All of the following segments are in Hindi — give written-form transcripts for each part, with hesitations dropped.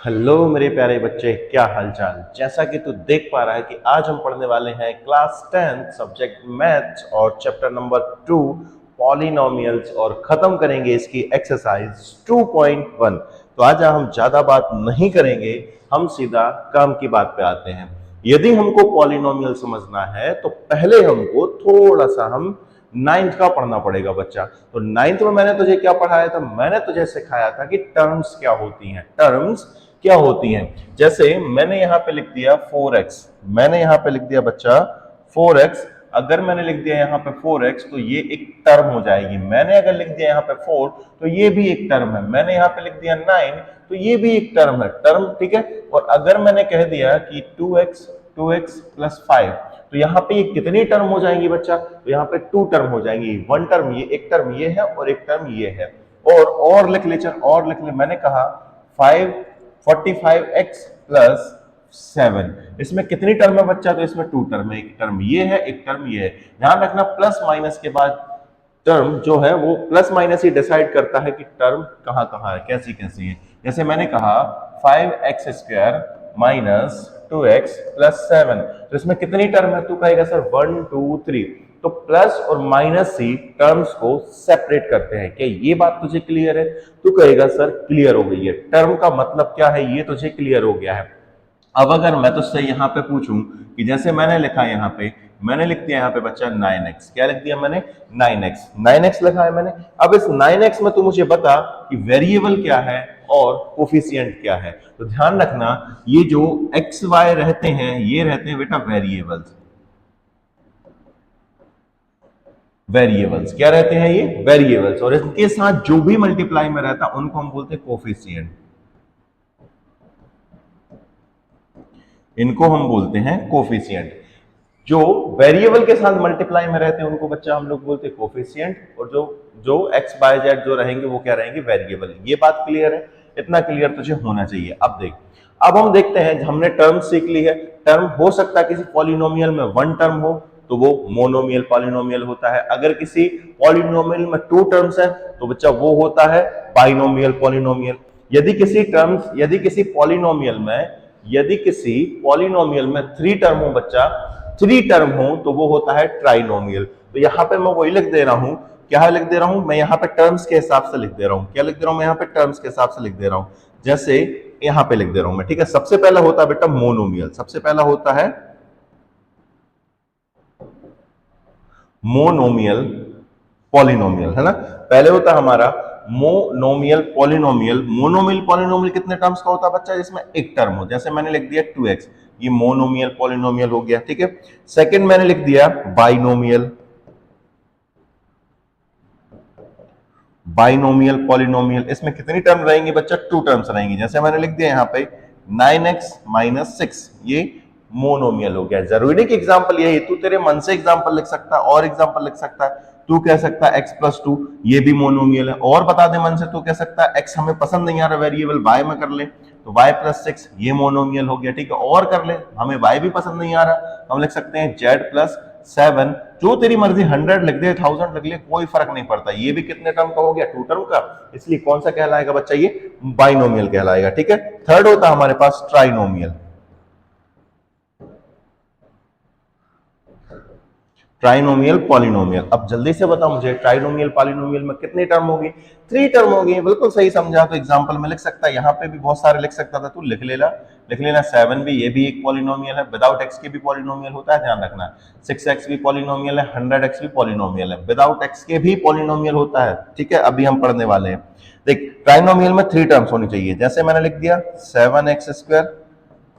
हेलो मेरे प्यारे बच्चे, क्या हालचाल। जैसा कि तू देख पा रहा है कि आज हम पढ़ने वाले हैं क्लास 10 सब्जेक्ट मैथ्स और चैप्टर नंबर 2 पॉलिनोमियल्स और खत्म करेंगे इसकी एक्सरसाइज 2.1। तो आज हम ज्यादा बात नहीं करेंगे, हम सीधा काम की बात पे आते हैं। यदि हमको पॉलिनोमियल समझना है तो पहले हमको थोड़ा सा हम नाइन्थ का पढ़ना पड़ेगा बच्चा। तो नाइन्थ में मैंने तुझे क्या पढ़ाया था? मैंने तुझे सिखाया था कि टर्म्स क्या होती हैं। टर्म्स क्या होती हैं, जैसे मैंने यहां पे लिख दिया 4x, मैंने यहां पे लिख दिया बच्चा 4x। अगर मैंने लिख दिया यहां पे 4x तो ये एक टर्म हो जाएगी। मैंने अगर लिख दिया यहां पे 4 तो ये भी एक टर्म है। मैंने यहां पे लिख दिया 9 तो ये भी एक टर्म है, टर्म, ठीक है। और अगर मैंने कह दिया कि 2x प्लस 5 तो यहाँ पे ये कितनी टर्म हो जाएंगी बच्चा? तो यहाँ पे 2 टर्म हो जाएंगी। वन टर्म ये, एक टर्म ये है और एक टर्म ये है। और लिख ले, चल और लिख ले। मैंने कहा 45x प्लस 7, इसमें कितनी टर्म है बच्चा? तो इसमें 2 टर्म है, एक टर्म ये है, एक टर्म ये है। ध्यान रखना प्लस माइनस के बाद टर्म जो है वो प्लस माइनस ही डिसाइड करता है कि टर्म कहां कहां है, कैसी कैसी है। जैसे मैंने कहा 5x square minus 2x plus 7, तो इसमें कितनी टर्म है? तू कहेगा सर 1 2 3। तो प्लस और माइनस ही टर्म्स को सेपरेट करते हैं। क्या ये बात तुझे क्लियर है? तू कहेगा सर क्लियर हो गई है, टर्म का मतलब क्या है ये तुझे क्लियर हो गया है। अब अगर मैं तुझसे यहाँ पे पूछूं कि जैसे मैंने लिखा यहाँ पे, मैंने लिख दिया यहाँ पे बच्चा 9x, क्या लिख दिया मैंने? 9x लिखा है मैंने। अब इस 9x में तू मुझे बता कि वेरिएबल क्या है और कोफिशिएंट क्या है। तो ध्यान रखना, ये जो एक्स वाई रहते हैं ये रहते हैं बेटा वेरिएबल्स। वेरिएबल्स क्या रहते हैं? ये वेरिएबल्स। और इनके साथ जो भी मल्टीप्लाई में रहता है उनको हम बोलते हैं कोफिशिएंट। इनको हम बोलते हैं कोफिशिएंट। जो वेरिएबल के साथ मल्टीप्लाई में रहते हैं उनको बच्चा हम लोग बोलते हैं कोफिशिएंट, और जो जो एक्स बाय जेड जो रहेंगे वो क्या रहेंगे? वेरिएबल। ये बात क्लियर है? इतना क्लियर तुझे होना चाहिए। अब देख, अब हम देखते हैं, हमने टर्म सीख ली है। टर्म हो सकता है किसी पॉलिनोमियल में वन टर्म हो तो वो मोनोमियल पॉलिनोमियल होता है। अगर किसी पॉलिनोमियल में 2 टर्म्स है तो बच्चा वो होता है बाइनोमियल पॉलिनोमियल। यदि किसी पॉलिनोमियल में 3 टर्म हो बच्चा, 3 टर्म हो तो वो होता है ट्राइनोमियल। तो यहां पे मैं वही लिख दे रहा हूं, क्या लिख दे रहा हूं मैं यहां पे? टर्म्स के हिसाब से लिख दे रहा हूं। क्या लिख दे रहा हूं मैं यहां पे? टर्म्स के हिसाब से लिख दे रहा हूं। जैसे यहां पे लिख दे रहा हूं मैं, ठीक है। सबसे पहला होता है बेटा मोनोमियल, सबसे पहला होता है मोनोमियल पॉलिनोमियल, है ना। पहले होता है हमारा मोनोमियल पॉलिनोमियल। मोनोमियल पॉलिनोमियल कितने टर्म्स का होता है बच्चा? जिसमें एक टर्म हो। जैसे मैंने लिख दिया 2x, ये मोनोमियल पॉलिनोमियल हो गया, ठीक है। सेकंड मैंने लिख दिया बाइनोमियल, बाइनोमियल पॉलिनोमियल। इसमें कितनी टर्म रहेंगी बच्चा? 2 टर्म्स रहेंगी। जैसे मैंने लिख दिया यहाँ पे 9x माइनस 6, ये मोनोमियल हो गया। जरूरी नहीं कि एग्जाम्पल यही, तू तेरे मन से एग्जाम्पल लिख सकता है और एग्जाम्पल लिख सकता है। तू कह सकता है x प्लस 2, ये भी मोनोमियल है। और बता दे मन से, तू कह सकता है x हमें पसंद नहीं आ रहा वेरिएबल, y में कर ले तो y प्लस 6 ये मोनोमियल हो गया, ठीक है। और कर ले, हमें y भी पसंद नहीं आ रहा, हम लिख सकते हैं z प्लस 7। जो तेरी मर्जी, 100 लिख दे, 1000 लिख ले, कोई फर्क नहीं पड़ता। ये भी कितने टर्म का हो गया? 2 टर्म का। इसलिए कौन सा कहलाएगा बच्चा? ये बाइनोमियल कहलाएगा, ठीक है। थर्ड होता है हमारे पास ट्राइनोमियल। Trinomial polynomial. अब जल्दी से बता मुझे, ट्राइनोमियल पॉलिनोमियल में कितनी टर्म होगी? 3 टर्म होगी। बिल्कुल सही समझा। तो एग्जांपल में लिख सकता है, यहाँ पे भी बहुत सारे लिख सकता था, तू लिख लेना 7 भी, ये भी एक पॉलिनोमियल है। विदाउट एक्स के भी पॉलिनोमियल होता है, ध्यान रखना। 6x भी पॉलिनोमियल है, 100x भी पॉलिनोमियल है। विदाउट एक्स के भी पॉलिनोमियल होता है, ठीक है। अभी हम पढ़ने वाले हैं। देख, ट्राइनोमियल में 3 टर्म्स होनी चाहिए। जैसे मैंने लिख दिया 7x स्क्वायर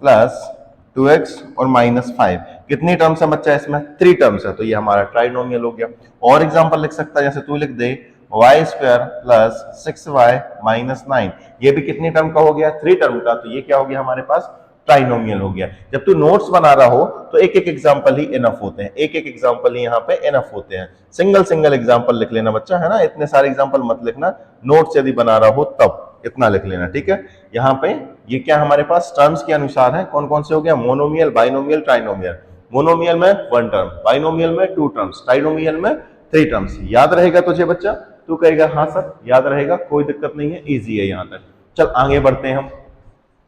प्लस 2x और माइनस 5, कितनी टर्म्स है बच्चा? इसमें 3 टर्म्स है, तो ये हमारा ट्राइनोमियल हो गया। और एग्जांपल लिख सकता है, जैसे तू लिख दे y square plus 6y minus 9, ये भी कितनी टर्म का हो गया? 3 टर्म का। तो ये क्या हो गया हमारे पास? ट्राइनोमियल हो गया। जब तू नोट्स बना रहा हो तो एक एक एग्जांपल ही इनफ होते हैं, एक एक एग्जांपल ही यहाँ पे इनफ होते हैं। सिंगल एग्जांपल लिख लेना बच्चा, है ना। इतने सारे एग्जांपल मत लिखना, नोट्स यदि बना रहा हो तब इतना लिख लेना, ठीक है। यहाँ पे ये क्या हमारे पास टर्म्स के अनुसार है, कौन कौन से हो गया? Monomial, binomial, trinomial. मोनोमियल में 1 टर्म, बाइनोमियल में 2 टर्म्स, ट्राइनोमियल में 3 टर्म्स। याद रहेगा तुझे बच्चा? तू कहेगा हाँ सर याद रहेगा, कोई दिक्कत नहीं है, इजी है यहाँ तक। चल आगे बढ़ते हैं हम।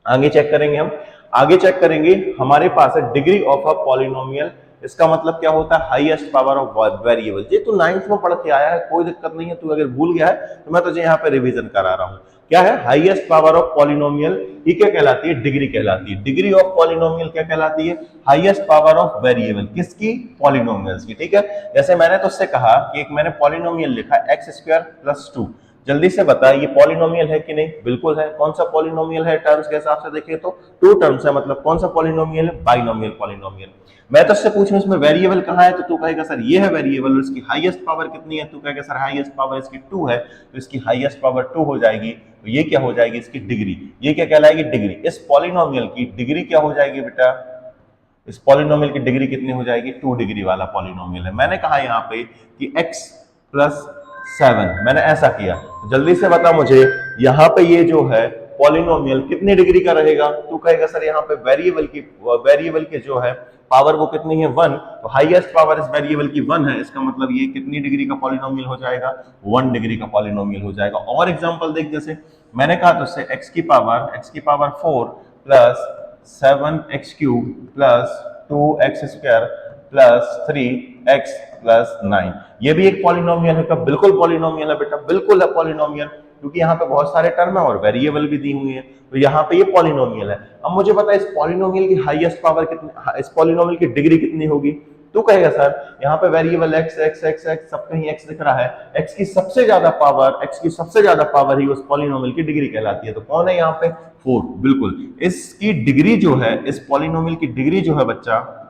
आगे चेक करेंगे हम, आगे चेक करेंगे हमारे पास है डिग्री ऑफ अ पॉलिनोमियल। इसका मतलब क्या होता है, हाईएस्ट पावर ऑफ वेरिएबल। ये तू 9th में पढ़ के आया है, कोई दिक्कत नहीं है, तू अगर भूल गया है तो मैं तुझे यहाँ पे रिवीजन करा रहा हूँ। क्या है हाईएस्ट पावर ऑफ पॉलिनोमियल, ये क्या कहलाती है, डिग्री कहलाती है। डिग्री ऑफ पॉलिनोमियल क्या कहलाती है, हाईएस्ट पावर ऑफ वेरिएबल, किसकी, पॉलिनोमियल्स की। ठीक है, जैसे मैंने तुझसे कहा कि एक मैंने पॉलिनोमियल लिखा x² + 2, जल्दी से बता ये पॉलिनोमियल है कि नहीं, बिल्कुल है। कौन सा पॉलिनोमियल है, टर्म्स के हिसाब से देखें तो 2 टर्म्स है, मतलब कौन सा पॉलिनोमियल है, बाइनोमियल पॉलिनोमियल। मैं तो उससे पूछूं इसमें वेरिएबल कहाँ है, तो तू कहेगा सर ये है वेरिएबल, इसकी हाईएस्ट पावर कितनी है, तू कहेगा सर हाईएस्ट पावर इसकी 2 है, तो इसकी हाईएस्ट पावर 2 हो जाएगी, तो ये क्या हो जाएगी, इसकी डिग्री। ये क्या कहलाएगी, डिग्री। इस पॉलिनोमियल की डिग्री क्या हो जाएगी बेटा, इस पॉलिनोमियल की डिग्री कितनी हो जाएगी, 2 डिग्री वाला पॉलिनोमियल है। मैंने कहा यहाँ पे कि x + 7, मैंने ऐसा किया, तो जल्दी से बता मुझे यहाँ पे ये जो है पॉलिनोमियल कितनी डिग्री का रहेगा। तू कहेगा सर यहाँ पे वेरिएबल के जो है पावर वो कितनी है, 1, तो हाईएस्ट पावर इस वेरिएबल की 1 है, इसका मतलब ये कितनी डिग्री का पॉलिनोमियल हो जाएगा, 1 डिग्री का पॉलिनोमियल हो जाएगा। और एग्जांपल देख, जैसे मैंने कहा तुझसे x की पावर 4 + 7x³ + 2x² + 3x + 9, ये भी एक पॉलिनोमियल है। कब, बिल्कुल पॉलिनोमियल है बेटा, बिल्कुल है पॉलिनोमियल, क्योंकि यहाँ पे बहुत सारे टर्म है और वेरिएबल भी दी हुई है, तो यहाँ पे ये पॉलिनोमियल है। अब मुझे पता है इस पॉलिनोमियल की हाईएस्ट पावर कितनी, इस पॉलिनोमियल की डिग्री कितनी होगी। तू कहेगा सर यहाँ पे variable x x x x सब कहीं x दिख रहा है, x की सबसे ज्यादा पावर ही उस पॉलिनोमियल की डिग्री कहलाती है, तो कौन है यहाँ पे, 4, बिल्कुल। इसकी डिग्री जो है, इस पॉलिनोमियल की डिग्री जो है बच्चा,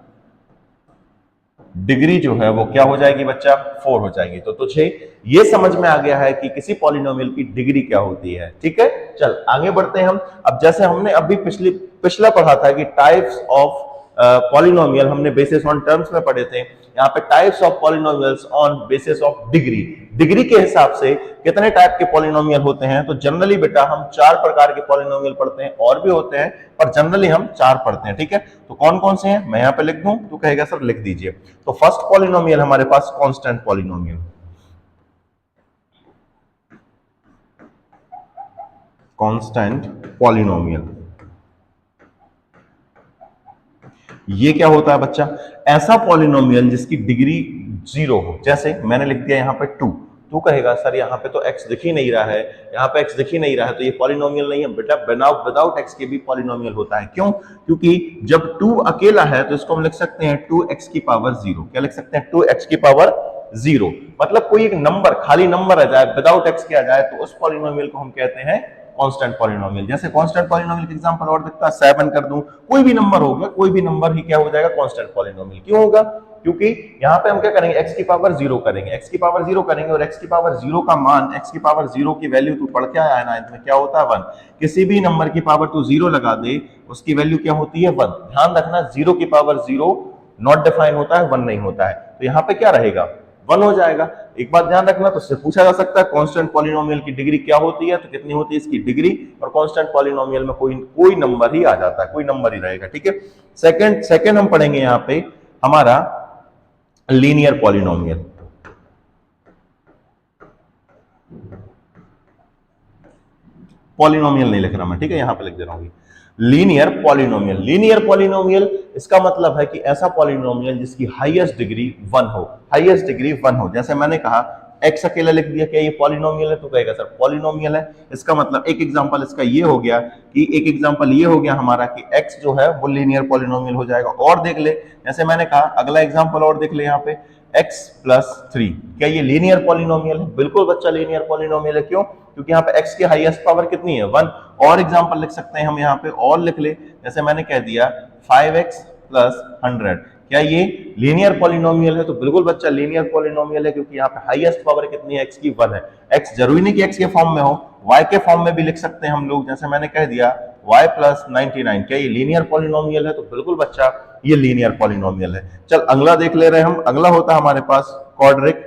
डिग्री जो है वो क्या हो जाएगी बच्चा, 4 हो जाएगी। तो तुझे ये समझ में आ गया है कि किसी पॉलिनोमियल की डिग्री क्या होती है। ठीक है, चल आगे बढ़ते हैं हम। अब जैसे हमने अभी पिछला पढ़ा था कि टाइप्स ऑफ पॉलिनोमियल हमने बेसिस ऑन टर्म्स में पढ़े थे, यहाँ पे types of polynomials on basis of degree. Degree के हिसाब से कितने टाइप के पॉलिनोमियल होते हैं, तो जनरली बेटा हम 4 प्रकार के पॉलिनोमियल पढ़ते हैं, और भी होते हैं पर जनरली हम 4 पढ़ते हैं। ठीक है, तो कौन कौन से हैं, मैं यहाँ पे लिख दूं, तो कहेगा सर लिख दीजिए। तो फर्स्ट पॉलिनोमियल हमारे पास कांस्टेंट पॉलिनोमियल, कांस्टेंट पॉलिनोमियल। ये क्या होता है बच्चा, ऐसा पॉलिनोमियल जिसकी डिग्री 0 हो। जैसे मैंने लिख दिया यहाँ पे 2, तू कहेगा सर यहाँ पे तो x दिख ही नहीं रहा है, यहाँ पे x दिख ही नहीं रहा है, तो ये पॉलिनोमियल नहीं है बेटा। विदाउट x के भी पॉलिनोमियल होता है। क्यों, क्योंकि जब 2 अकेला है तो इसको हम लिख सकते हैं 2x की पावर 0। क्या लिख सकते हैं, 2x की पावर 0, मतलब कोई एक नंबर, खाली नंबर आ जाए, विदाउट x के आ जाए, तो उस पॉलिनोमियल को हम कहते हैं कांस्टेंट पॉलिनोमियल। जैसे कांस्टेंट पॉलिनोमियल का एग्जांपल और दिखता है, 7 कर दूं, कोई भी नंबर हो गया, कोई भी नंबर ही क्या हो जाएगा, कांस्टेंट पॉलिनोमियल। क्यों होगा, क्योंकि यहाँ पे हम क्या करेंगे, x की पावर 0 करेंगे, x की पावर 0 करेंगे, और x की पावर 0 का मान, x की पावर 0 की वैल्यू तू पढ़ के आया है 9th में, क्या होता है 1। किसी भी नंबर की पावर तू 0 लगा दे, उसकी वैल्यू क्या होती है, 1। ध्यान रखना, 0 की पावर 0 नॉट डिफाइन होता है, 1 नहीं होता है, तो यहाँ पे क्या रहेगा, 1 हो जाएगा। एक बात ध्यान रखना, तो इससे पूछा जा सकता है कांस्टेंट पॉलिनोमियल की डिग्री क्या होती है, तो कितनी होती है इसकी डिग्री, और कांस्टेंट पॉलिनोमियल में कोई नंबर ही आ जाता है, कोई नंबर ही रहेगा। ठीक है, सेकंड हम पढ़ेंगे यहाँ पे हमारा लीनियर पॉलिनोमियल। पॉलिनोमियल नहीं लिख रहा मैं, ठीक है, यहां पे लिख दे रहा हूं लीनियर पॉलिनोमियल। लीनियर पॉलिनोमियल इसका मतलब है कि ऐसा पॉलिनोमियल जिसकी हाईएस्ट डिग्री 1 हो, हाईएस्ट डिग्री 1 हो। जैसे मैंने कहा x अकेला लिख दिया, क्या ये पॉलिनोमियल है, तो कहेगा सर पॉलिनोमियल है। इसका मतलब एक एग्जांपल इसका ये हो गया कि एक एग्जांपल ये हो गया हमारा कि x जो है वो लीनियर पॉलिनोमियल हो जाएगा। और देख ले, जैसे मैंने कहा अगला एग्जांपल और देख ले, यहाँ पे x + 3, क्या ये लीनियर पॉलिनोमियल है, बिल्कुल बच्चा लीनियर पॉलिनोमियल है। क्यों, क्योंकि यहाँ पे x की हाईएस्ट पावर कितनी है, 1। और एग्जांपल लिख सकते हैं हम यहाँ पे, और लिख ले, जैसे मैंने कह दिया 5x + 100, क्या ये लीनियर पॉलिनोमियल है, तो बिल्कुल बच्चा लीनियर पॉलिनोमियल है, क्योंकि यहाँ पे हाईएस्ट पावर कितनी है, x की 1 है। x जरूरी नहीं कि x के फॉर्म में हो, y के फॉर्म में भी लिख सकते हैं हम लोग, जैसे मैंने कह दिया y + 99, क्या ये लीनियर पॉलिनोमियल है, तो बिल्कुल बच्चा ये लीनियर पॉलिनोमियल है। चल अगला देख ले रहे हैं हम, अगला होता है हमारे पास क्वाड्रिक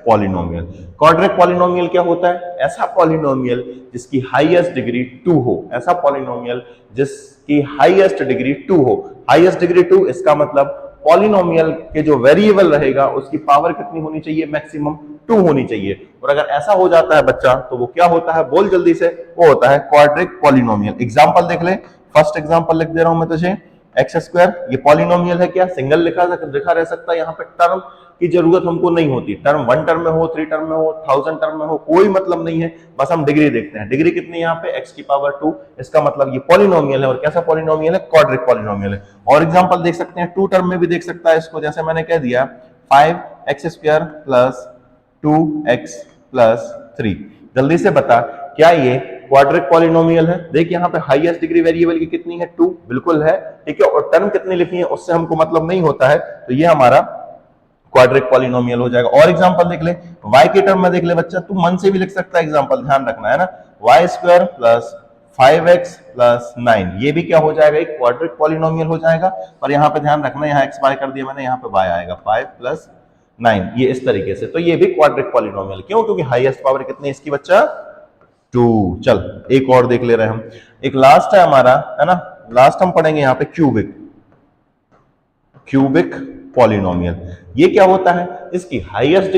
पॉलिनोमियल। क्वाड्रिक पॉलिनोमियल क्या होता है, ऐसा पॉलिनोमियल जिसकी हाईएस्ट डिग्री 2 हो, ऐसा पॉलिनोमियल जिसकी हाईएस्ट डिग्री 2 हो। हाईएस्ट डिग्री 2 इसका मतलब पॉलिनोमियल के जो वेरिएबल रहेगा उसकी पावर कितनी होनी चाहिए, मैक्सिमम 2 होनी चाहिए। और अगर ऐसा हो जाता है बच्चा तो वो क्या होता है, बोल जल्दी से, वो होता है क्वाड्रिक पॉलिनोमियल। एग्जांपल देख ले, फर्स्ट एग्जांपल लिख दे रहा हूं मैं तुझे, एक्स स्क्वायर, ये पॉलिनोमियल है क्या, सिंगल लिखा रह सकता है, यहाँ पे टर्म की जरूरत हमको नहीं होती, टर्म 1 टर्म में हो, 3 टर्म में हो, 1000 टर्म में हो, कोई मतलब नहीं है, बस हम डिग्री देखते हैं। डिग्री कितनी है यहाँ पे, x की पावर 2, इसका मतलब ये पॉलिनोमियल है। और कैसा पॉलिनोमियल है, क्वाड्रिक पॉलिनोमियल है। और एग्जांपल देख सकते हैं, 2 टर्म में भी देख सकता है इसको, जैसे मैंने कह दिया 5x square plus 2x plus 3। जल्दी से बता क्या ये क्वाड्रिक पॉलिनोमियल है। देख यहाँ पे हाईएस्ट डिग्री वेरिएबल की कितनी है, 2, बिल्कुल है, ठीक है। और टर्म कितनी लिखी है उससे हमको मतलब नहीं होता है, तो ये हमारा क्वाड्रिक पॉलिनोमियल हो जाएगा। और एग्जांपल देख ले, y के टर्म में देख ले बच्चा, तू मन से भी लिख सकता है एग्जांपल, ध्यान रखना है ना, y square plus 5x plus 9, ये भी क्या हो जाएगा, एक क्वाड्रिक पॉलिनोमियल हो जाएगा। पर यहाँ पे ध्यान रखना, यहाँ x y कर दिया मैंने, यहाँ पे y आएगा 5 प्लस 9, ये इस तरीके से, तो ये भी क्वाड्रिक पॉलिनोमियल। क्यों, क्योंकि हाईएस्ट पावर कितनी है इसकी बच्चा, 2। चल एक और देख ले रहे हैं हम, एक लास्ट है हमारा, है ना, लास्ट हम पढ़ेंगे यहाँ पे क्यूबिक पॉलिनोमियल। ये क्या होता है, इसकी हाईएस्ट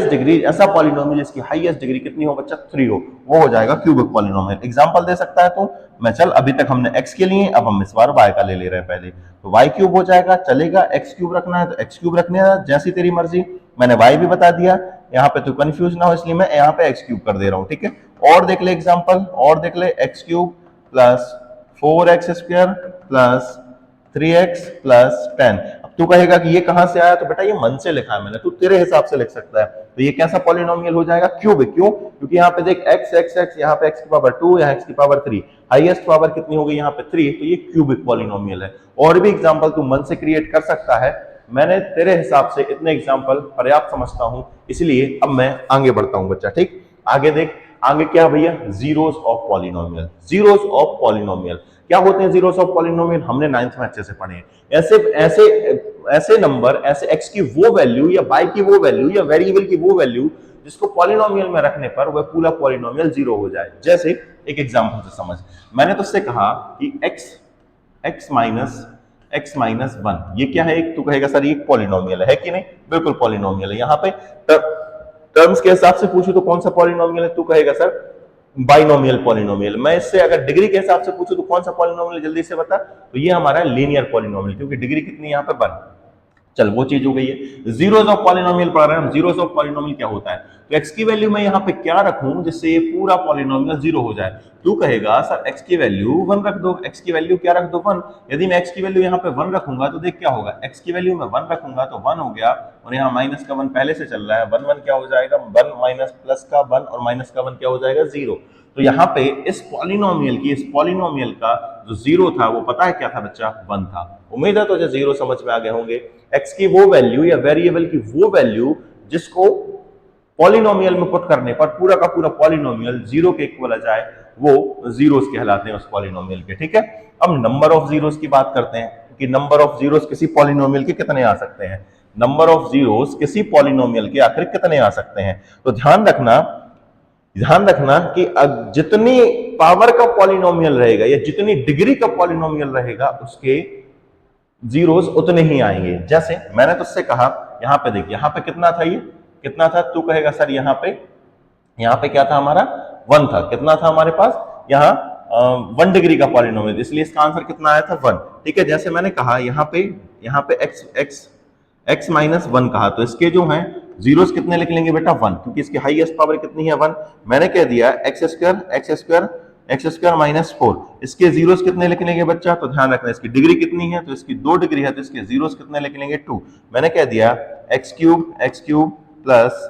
डिग्री, ऐसा पॉलिनोमियल जिसकी हाईएस्ट डिग्री कितनी हो बच्चा, 3 हो, वो हो जाएगा क्यूबिक पॉलिनोमियल। एग्जांपल दे सकता है तो मैं, चल अभी तक हमने x के लिए, अब हम इस बार y का ले रहे हैं। पहले तो y क्यूब हो जाएगा, चलेगा, x क्यूब रखना है तो x क्यूब रखने है, जैसी तेरी मर्जी। मैंने y भी बता दिया, यहाँ पे तो कंफ्यूज ना हो इसलिए मैं यहाँ पे x क्यूब कर दे रहा हूँ, ठीक है। और देख ले एग्जांपल, और देख ले, x cube plus 4x square plus 3x plus 10। अब तू कहेगा कि ये कहां से आया, तो बेटा ये मन से लिखा है मैंने, तू तेरे हिसाब से लिख सकता है। तो ये कैसा पॉलिनोमियल हो जाएगा, क्यूबिक। क्यों, क्योंकि यहाँ पे देख x, यहाँ पे x की पावर 2, यहाँ x की पावर 3, हाईएस्ट पावर कितनी हो गई यहाँ पे 3, तो ये क्यूबिक पॉलिनोमियल है। और भी एग्जांपल तू मन से क्रिएट कर सकता है, मैंने तेरे हिसाब से इतने एग्जांपल पर्याप्त समझता हूं, इसलिए अब मैं आगे बढ़ता हूं बच्चा, ठीक। आगे देख, आगे क्या भैया, zeros of polynomial. Zeros of polynomial क्या होते हैं, जीरोस ऑफ पॉलिनोमियल हमने 9th में अच्छे से पढ़े हैं। ऐसे नंबर, ऐसे x की वो वैल्यू या y की वो वैल्यू या वेरिएबल की वो वैल्यू जिसको पॉलिनोमियल में रखने पर वह पूरा पॉलिनोमियल जीरो हो जाए। जैसे एक एग्जांपल से समझ, मैंने तुझसे कहा कि x माइनस 1, ये क्या है, एक तू कहेगा सर ये पॉलिनोमियल है कि नहीं, बिल्कुल पॉलिनोमियल है। यहाँ पे टर्म्स के हिसाब से पूछू तो कौन सा पॉलिनोमियल है, तू कहेगा सर बाइनोमियल पॉलिनोमियल। मैं इससे अगर डिग्री के हिसाब से पूछूं तो कौन सा पॉलिनोमियल, जल्दी से बता, तो ये हमारा लीनियर पॉलिनोमियल, क्योंकि डिग्री कितनी यहाँ पे 1। चल वो चीज हो गई है। जीरोस ऑफ पॉलिनोमियल पढ़ रहे हैं हम। जीरोस ऑफ पॉलिनोमियल क्या होता है, तो x की वैल्यू मैं यहाँ पे क्या रखूं जिससे ये पूरा पॉलिनोमियल जीरो हो जाए। तू कहेगा सर x की वैल्यू 1 रख दो, x की वैल्यू क्या रख दो, 1। यदि मैं x की वैल्यू यहाँ पे 1 रखूंगा तो देख क्या होगा, x की वैल्यू मैं 1 रखूंगा तो 1 हो गया, और यहाँ माइनस का 1 पहले से चल रहा है, 1 1 क्या हो जाएगा, 1 माइनस प्लस का 1 और माइनस का 1 क्या हो जाएगा, 0। तो यहाँ पे इस पॉलिनोमियल का जो जीरो था वो पता है क्या था बच्चा, 1 था। उम्मीद है तुझे जीरो समझ में आ गए होंगे। x की वो वैल्यू या वेरिएबल की वो वैल्यू जिसको पॉलिनोमियल में पुट करने पर पूरा का पूरा पॉलिनोमियल जीरो के इक्वल आ जाए, वो जीरोस कहलाते हैं उस पॉलिनोमियल के, ठीक है। अब नंबर ऑफ जीरोस की बात करते हैं कि नंबर ऑफ जीरोस किसी पॉलिनोमियल के कितने आ सकते हैं। नंबर ऑफ जीरोस किसी पॉलिनोमियल के आखिर कितने आ सकते हैं, तो ध्यान रखना कि जितनी पावर का पॉलिनोमियल रहेगा या जितनी डिग्री का पॉलिनोमियल रहेगा उसके जीरोस उतने ही आएंगे। जैसे मैंने तुझसे कहा, यहाँ पे देख, यहाँ पे कितना था, ये कितना था, तू कहेगा सर यहाँ पे क्या था, हमारा 1 था। कितना था हमारे पास यहाँ 1 डिग्री का पॉलिनोमियल, इसलिए इसका आंसर कितना आया था, 1, ठीक है। जैसे मैंने कहा यहाँ पे x माइनस 1 कहा, तो इसके जो हैं जीरोस कितने लिख लेंगे बेटा, 1, क्योंकि इसकी हाईएस्ट पावर कितनी है, 1। मैंने कह दिया एक्स स्क्वायर माइनस 4, इसके जीरोस कितने लिख लेंगे बच्चा, तो ध्यान रखना इसकी डिग्री कितनी है, तो इसकी 2 डिग्री है, तो इसके जीरोस कितने लिख लेंगे, 2। मैंने कह दिया x cube plus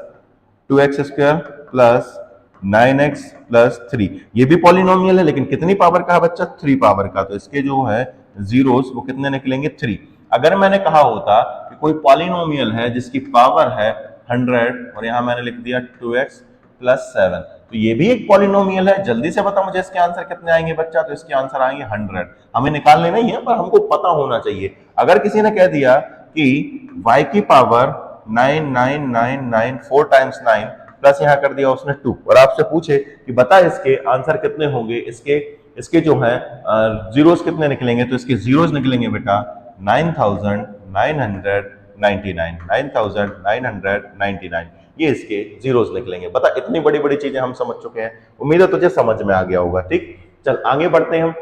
2x square plus 9x plus 3, ये भी पॉलिनोमियल है लेकिन कितनी पावर का है बच्चा, 3 पावर का, तो इसके जो है जीरोस वो कितने निकलेंगे, 3। अगर मैंने कहा होता कि कोई पॉलिनोमियल है जिसकी पावर है 100 और यहां मैंने लिख दिया 2x प्लस 7, तो ये भी एक पॉलिनोमियल है। जल्दी से बता मुझे इसके आंसर कितने आएंगे बच्चा, तो इसके आंसर आएंगे 100। हमें निकालने नहीं है पर हमको पता होना चाहिए। अगर किसी ने कह दिया कि y की पावर 9999 4 टाइम्स 9 प्लस यहाँ कर दिया उसने 2, और आपसे पूछे कि बता इसके आंसर कितने होंगे, इसके जो है जीरोस कितने निकलेंगे, तो इसके जीरोस निकलेंगे बेटा 9,999 9,999 ये इसके जीरोस निकलेंगे। बता इतनी बड़ी बड़ी चीजें हम समझ चुके हैं, उम्मीद है तुझे समझ में आ गया होगा। ठीक, चल आगे बढ़ते हैं हम।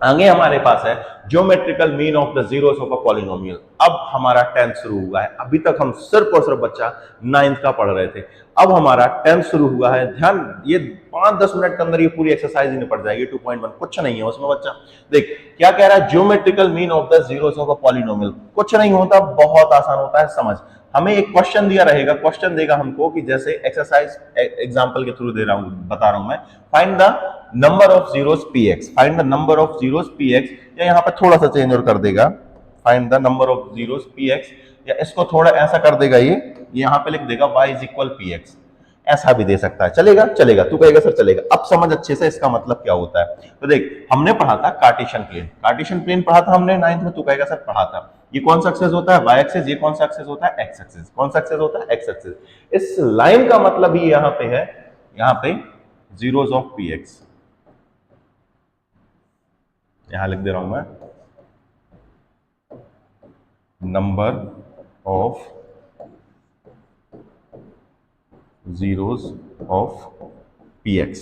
आगे हमारे पास है geometrical mean of the zeros of a polynomial. अब हमारा 10th शुरू हुआ है, अभी तक हम सिर्फ और सिर्फ बच्चा 9th का पढ़ रहे थे, अब हमारा 10th शुरू हुआ है। ध्यान, ये 5-10 मिनट के अंदर ये पूरी एक्सरसाइज ही निपट जाएगी। 2.1 कुछ नहीं है उसमें बच्चा। देख क्या कह रहा है, geometrical mean of the zeros of a polynomial. कुछ नहीं होता, बहुत आसान होता है, समझ। हमें एक क्वेश्चन दिया रहेगा, क्वेश्चन देगा हमको कि जैसे एक्सरसाइज एग्जांपल के थ्रू दे रहा हूं, बता रहा हूं मैं, find the number of zeros px, find the number of zeros px, या यहां पर थोड़ा सा चेंज और कर देगा, find the number of zeros px, या इसको थोड़ा ऐसा कर देगा, ये यहां पे लिख देगा y इज इक्वल px, ऐसा भी दे सकता है। चलेगा? चलेगा। तू कहेगा सर चलेगा। अब समझ अच्छे से इसका मतलब क्या होता है। तो देख हमने पढ़ा था कार्टेशियन प्लेन, कार्टेशियन प्लेन पढ़ा था हमने 9th में। तू कहेगा सर पढ़ा था। ये कौन सा एक्सेस होता है? y axis. ये कौन सा एक्सेस होता है? x axis. कौन सा एक्सेस होता है? x access. इस लाइन का मतलब ही यहां पे है, यहां पे जीरोस ऑफ px, यहां लिख दे रहा हूं मैं, number of zeros of px,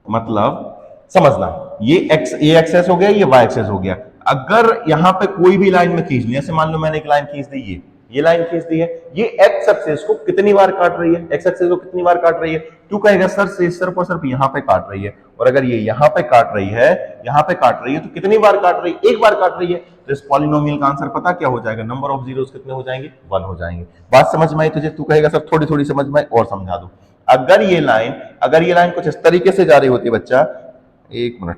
मतलब समझना, ये एक्सेस हो गया, ये y एक्सेस हो गया। अगर यहां पे कोई भी लाइन में खींच ली, जैसे मान लो मैंने एक लाइन खींच दी, ये लाइन खींच दी है, ये x एक्सेस को कितनी बार काट रही है? x एक्सेस को कितनी बार काट रही है? तू कहेगा सर सिर्फ और सिर्फ यहां पे काट रही है। और अगर ये यहां पे काट रही है, यहां पे काट रही है, तो कितनी बार काट रही है? एक बार काट रही है। तो इस पॉलिनोमियल का आंसर पता क्या हो जाएगा? नंबर ऑफ जीरोस कितने हो जाएंगे? 1 हो जाएंगे। बात समझ में आई तुझे? तू कहेगा सर थोड़ी थोड़ी समझ में आई, और समझा दो। अगर ये लाइन कुछ इस तरीके से जा रही होती बच्चा, एक मिनट,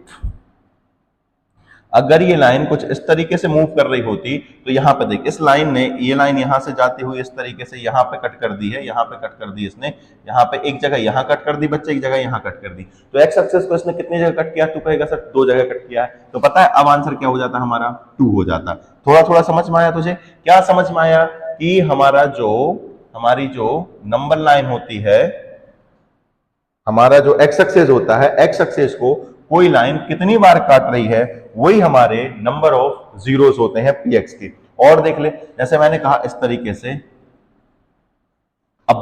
अगर ये लाइन कुछ इस तरीके से मूव कर रही होती, तो यहां पे देख, इस लाइन ने, ये लाइन यहां से जाती हुई इस तरीके से यहां पे कट कर दी है, यहां पे कट कर दी इसने, यहां पे एक जगह यहां कट कर दी बच्चे, एक जगह यहां कट कर दी। तो एक्स एक्सेस को इसने कितनी जगह कट किया? तू कहेगा सर 2 जगह कट किया है। तो पता है अब आंसर क्या हो जाता हमारा? 2 हो जाता। थोड़ा थोड़ा समझ में आया तुझे? क्या समझ में आया कि हमारी जो नंबर लाइन होती है, हमारा जो एक्स एक्सेस होता है, एक्स एक्सेस को कोई लाइन कितनी बार काट रही है, वही हमारे नंबर ऑफ जीरोस होते हैं px के। और देख ले, जैसे मैंने कहा इस तरीके से, अब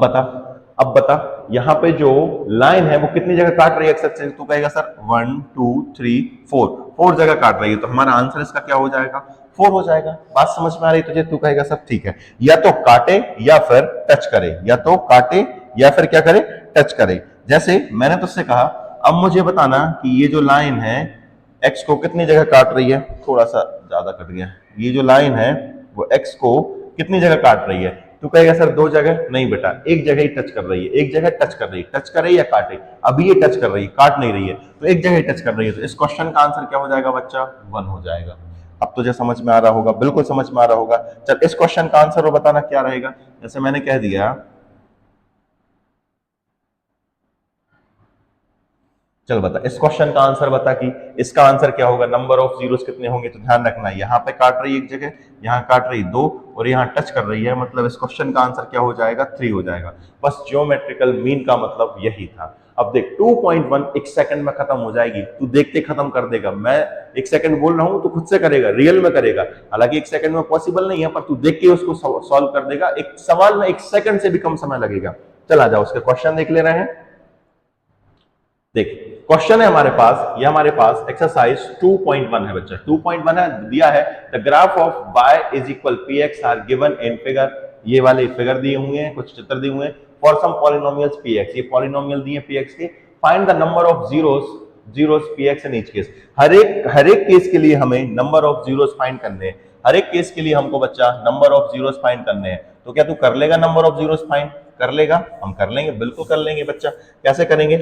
बता यहां पे जो लाइन है वो कितनी जगह काट रही है एक्स एक्सेस? तू कहेगा सर 1 2 3 4 जगह काट रही है। तो हमारा आंसर इसका क्या हो जाएगा? 4 हो जाएगा। बात समझ में आ रही तुझे? तू कहेगा सर ठीक है, या तो काटे या फिर टच करे, या तो काटे या फिर क्या करे? टच करे। जैसे मैंने तुझसे कहा, अब मुझे बताना कि ये जो लाइन है x को कितनी जगह काट रही है। थोड़ा सा ज्यादा कट गया। ये जो लाइन है वो x को कितनी जगह काट रही है? तू कहेगा सर 2 जगह। नहीं बेटा, एक जगह ही टच कर रही है, एक जगह टच कर रही है। टच करे या काटे? अभी ये टच कर रही है, काट नहीं रही है, तो एक जगह ही टच कर रही है। तो इस क्वेश्चन का आंसर क्या हो जाएगा बच्चा? 1 हो जाएगा। अब तुझे समझ में आ रहा होगा, बिल्कुल समझ में आ रहा होगा। चल इस क्वेश्चन का आंसर वो बताना क्या रहेगा। जैसे मैंने कह दिया, चल बता इस क्वेश्चन का आंसर बता कि इसका आंसर क्या होगा, नंबर ऑफ जीरोस कितने होंगे। तो ध्यान रखना, यहाँ पे काट रही है एक जगह, यहाँ काट रही 2 और यहाँ टच कर रही है, मतलब इस क्वेश्चन का आंसर क्या हो जाएगा? 3 हो जाएगा। बस ज्योमेट्रिकल मीन का मतलब यही था। अब देख 2.1 एक सेकंड में खत्म हो जाएगी, तू देखते खत्म कर देगा। मैं 1 सेकंड बोल रहा हूं, तो खुद से करेगा, रियल में करेगा। हालांकि 1 सेकंड में पॉसिबल नहीं है, पर तू देख के उसको सॉल्व कर देगा। एक सवाल में 1 सेकंड से भी कम समय लगेगा। चल आ जाओ, उसके क्वेश्चन देख ले रहे हैं। देख क्वेश्चन है हमारे पास, ये हमारे पास एक्सरसाइज 2.1 है बच्चा। 2.1 है, दिया है the graph of y is equal px are given in figure. ये वाले फिगर दिए हुए हैं, कुछ चित्र दिए हुए हैं। फॉर सम पॉलिनोमियल्स px, ये पॉलिनोमियल दिए px के। Find the number of zeros px in each case. हर एक केस के लिए हमें नंबर ऑफ जीरोस फाइंड करने हैं। हर एक केस के लिए हमको बच्चा नंबर ऑफ जीरोस फाइंड करने हैं। तो क्या तू कर लेगा नंबर ऑफ जीरोस फाइंड? कर लेगा? हम कर लेंगे, बिल्कुल कर लेंगे बच्चा। कैसे करेंगे?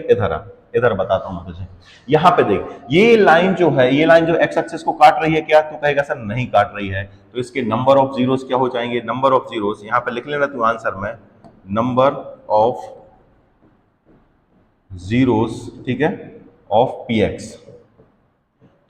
इधर बताता हूं तुझे। यहां पे देख, ये लाइन जो है, ये लाइन जो एक्स एक्सिस को काट रही है, क्या तू कहेगा सर नहीं काट रही है? तो इसके नंबर ऑफ जीरोस क्या हो जाएंगे? नंबर ऑफ जीरोस यहां पे लिख लेना तू आंसर में, नंबर ऑफ जीरोस, ठीक है, ऑफ px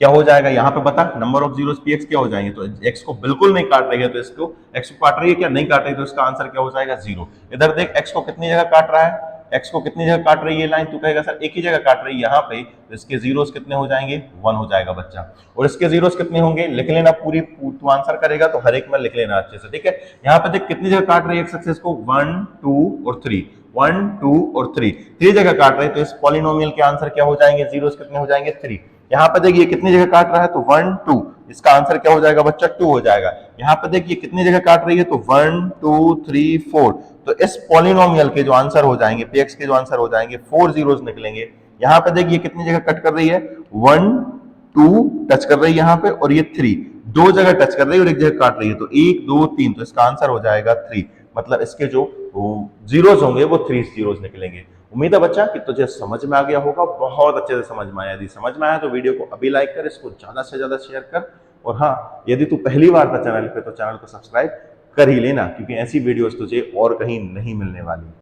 क्या हो जाएगा? यहां पे बता, नंबर ऑफ जीरोस px क्या हो जाएंगे? तो x को बिल्कुल नहीं काट रही है, तो इसको x को काट रही है क्या? नहीं काट रही, तो इसका आंसर क्या हो जाएगा? 0। इधर देख x को कितनी जगह काट रहा है? x को कितनी जगह काट रही है लाइन, तू कहेगा सर एक ही जगह काट रही है यहाँ पे, तो इसके जीरोस कितने हो जाएंगे, 1 हो जाएगा बच्चा। और इसके जीरोस कितने होंगे, लिख लेना पूरी, तू आंसर करेगा तो हर एक में लिख लेना अच्छे से, ठीक है। यहाँ पे देख कितनी जगह काट रही है एक्स एक्सिस को, 1 2 और 3, 1 2 और 3 जगह काट रहे हैं, तो इस पॉलिनोमियल के आंसर क्या हो जाएंगे, जीरोस कितने हो जाएंगे, 3। यहाँ पे देखिए कितनी जगह काट रहा है, तो 1 2, इसका आंसर क्या हो जाएगा बच्चा, 2 हो जाएगा। यहाँ पे देखिए कितनी जगह काट रही है, तो 1 2 3 4, तो इस पॉलिनोमियल के जो आंसर हो जाएंगे, px के जो आंसर हो जाएंगे, 4 जीरोस निकलेंगे। यहाँ पे देखिए कितनी जगह कट कर रही है, 1 2 टच कर रही है यहाँ पे, और ये 3 दो जगह टच कर रही है और एक जगह काट रही है, तो 1 2 3, तो इसका आंसर हो जाएगा 3। मतलब इसके जो जीरोस होंगे वो 3 जीरोस निकलेंगे। उम्मीद है बच्चा कि तुझे समझ में आ गया होगा, बहुत अच्छे से समझ में आया। यदि समझ में आया तो वीडियो को अभी लाइक कर, इसको ज्यादा से ज्यादा शेयर कर, और हाँ, यदि तू पहली बार था चैनल पे तो चैनल को सब्सक्राइब कर ही लेना, क्योंकि ऐसी वीडियोस तुझे और कहीं नहीं मिलने वाली।